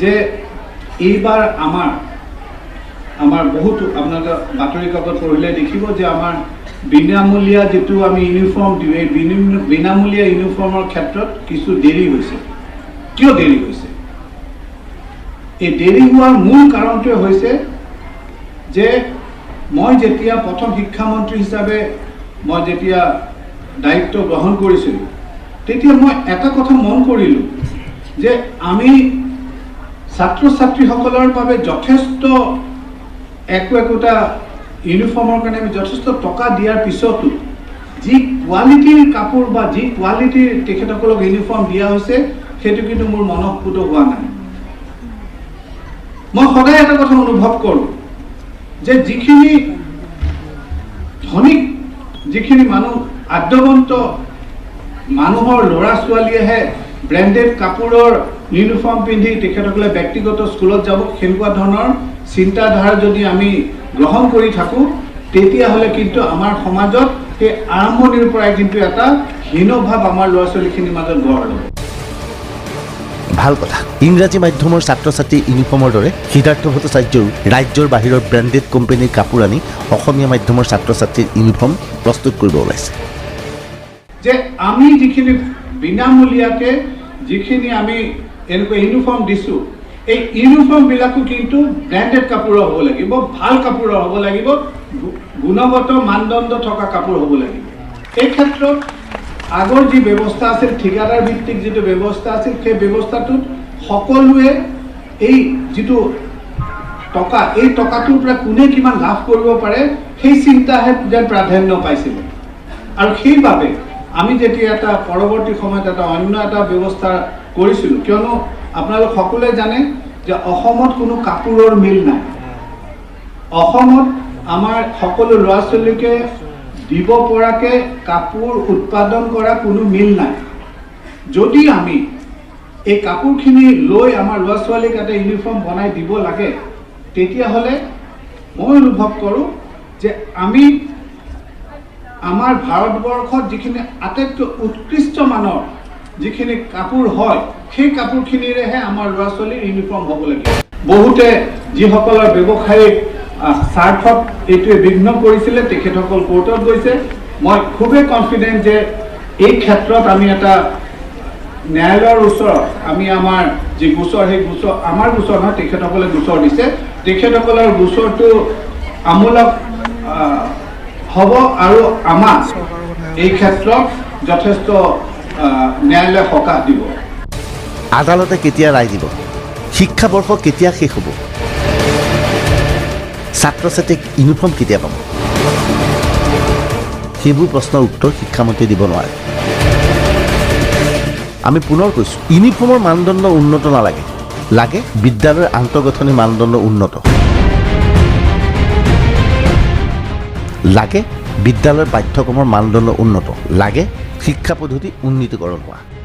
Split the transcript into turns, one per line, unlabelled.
যে এইবাৰ আমাৰ বহুত আপোনালোকে বাতৰি কাকত পঢ়িলে দেখিব যে আমাৰ বিনামূলীয়া যেটো আমি ইউনিফৰ্ম দিওঁ এই বিনামূলীয়া ইউনিফৰ্মৰ ক্ষেত্ৰত কিছু দেৰি হৈছে কিয় দেৰি হৈছে এই দেৰি হোৱাৰ মূল কাৰণটো হৈছে যে মই যেতিয়া প্ৰথম শিক্ষামন্ত্ৰী হিচাপে মই যেতিয়া দায়িত্ব গ্ৰহণ কৰিছিলোঁ তেতিয়া মই এটা কথা মন কৰিলোঁ যে আমি ছাত্ৰ ছাত্ৰীসকলৰ বাবে যথেষ্ট একোটা ইউনিফৰ্মৰ কাৰণে আমি যথেষ্ট টকা দিয়াৰ পিছতো যি কোৱালিটিৰ কাপোৰ বা যি কোৱালিটিৰ তেখেতসকলক ইউনিফৰ্ম দিয়া হৈছে সেইটো কিন্তু মোৰ মনঃপুত হোৱা নাই মই সদায় এটা কথা অনুভৱ কৰোঁ যে যিখিনি ধনিক যিখিনি মানুহ আদ্যৱন্ত মানুহৰ ল'ৰা ছোৱালীয়েহে ব্ৰেণ্ডেড কাপোৰৰ ইউনিফৰ্ম পিন্ধি তেখেতসকলে ব্যক্তিগত স্কুলত যাব সেনেকুৱা ধৰণৰ চিন্তাধাৰা যদি আমি গ্ৰহণ কৰি থাকোঁ তেতিয়াহ'লে কিন্তু আমাৰ সমাজত সেই আৰম্ভণিৰ পৰাই কিন্তু এটা হীনভাৱ আমাৰ ল'ৰা ছোৱালীখিনিৰ মাজত গঢ় ল'ব
ভাল কথা ইংৰাজী মাধ্যমৰ ছাত্ৰ ছাত্ৰী ইউনিফৰ্মৰ দৰে সিদ্ধাৰ্থ ভট্টাচাৰ্যও ৰাজ্যৰ বাহিৰৰ ব্ৰেণ্ডেড কোম্পানীৰ কাপোৰ আনি অসমীয়া মাধ্যমৰ ছাত্ৰ ছাত্ৰীৰ ইউনিফৰ্ম প্ৰস্তুত কৰিব ওলাইছে
যে আমি যিখিনি বিনামূলীয়াকৈ যিখিনি আমি এনেকুৱা ইউনিফৰ্ম দিছোঁ এই ইউনিফৰ্মবিলাকো কিন্তু ব্ৰেণ্ডেড কাপোৰৰ হ'ব লাগিব ভাল কাপোৰৰ হ'ব লাগিব গুণগত মানদণ্ড থকা কাপোৰ হ'ব লাগিব এই ক্ষেত্ৰত আগৰ যি ব্যৱস্থা আছিল ঠিকাদাৰ ভিত্তিক যিটো ব্যৱস্থা আছিল সেই ব্যৱস্থাটোত সকলোৱে এই যিটো টকা এই টকাটোৰ পৰা কোনে কিমান লাভ কৰিব পাৰে সেই চিন্তাহে যেন প্ৰাধান্য পাইছিলে আৰু সেইবাবে আমি যেতিয়া এটা পৰৱৰ্তী সময়ত এটা অন্য এটা ব্যৱস্থা কৰিছিলোঁ কিয়নো আপোনালোক সকলোৱে জানে যে অসমত কোনো কাপোৰৰ মিল নাই অসমত আমাৰ সকলো ল'ৰা ছোৱালীকে দিব পৰাকে কাপোৰ উৎপাদন কৰা কোনো মিল নাই যদি আমি এই কাপোৰখিনি লৈ আমাৰ ল'ৰা ছোৱালীক এটা ইউনিফৰ্ম বনাই দিব লাগে তেতিয়াহ'লে মই অনুভৱ কৰোঁ যে আমি আমাৰ ভাৰতবৰ্ষত যিখিনি আটাইতকৈ উৎকৃষ্ট মানৰ যিখিনি কাপোৰ হয় সেই কাপোৰখিনিৰেহে আমাৰ ল'ৰা ছোৱালীৰ ইউনিফৰ্ম হ'ব লাগিব বহুতে যিসকলৰ ব্যৱসায়িক স্বাৰ্থত এইটোৱে বিঘ্ন কৰিছিলে তেখেতসকল কোৰ্টত গৈছে মই খুবেই কনফিডেণ্ট যে এই ক্ষেত্ৰত আমি এটা ন্যায়ালয়ৰ ওচৰত আমি আমাৰ যি গোচৰ সেই গোচৰ আমাৰ গোচৰ নহয় তেখেতসকলে গোচৰ দিছে তেখেতসকলৰ গোচৰটো আমূলক হ'ব আৰু আমাক এই ক্ষেত্ৰত যথেষ্ট ন্যায়ালয়ে সকাহ দিব
আদালতে কেতিয়া ৰায় দিব শিক্ষাবৰ্ষ কেতিয়া শেষ হ'ব ছাত্ৰ ছাত্ৰীক ইউনিফৰ্ম কেতিয়া পাব সেইবোৰ প্ৰশ্নৰ উত্তৰ শিক্ষামন্ত্ৰীয়ে দিব নোৱাৰে আমি পুনৰ কৈছোঁ ইউনিফৰ্মৰ মানদণ্ড উন্নত নালাগে লাগে বিদ্যালয়ৰ আন্তঃগাঁথনি মানদণ্ড উন্নত লাগে বিদ্যালয়ৰ পাঠ্যক্ৰমৰ মানদণ্ড উন্নত লাগে শিক্ষা পদ্ধতি উন্নীতকৰণ হোৱা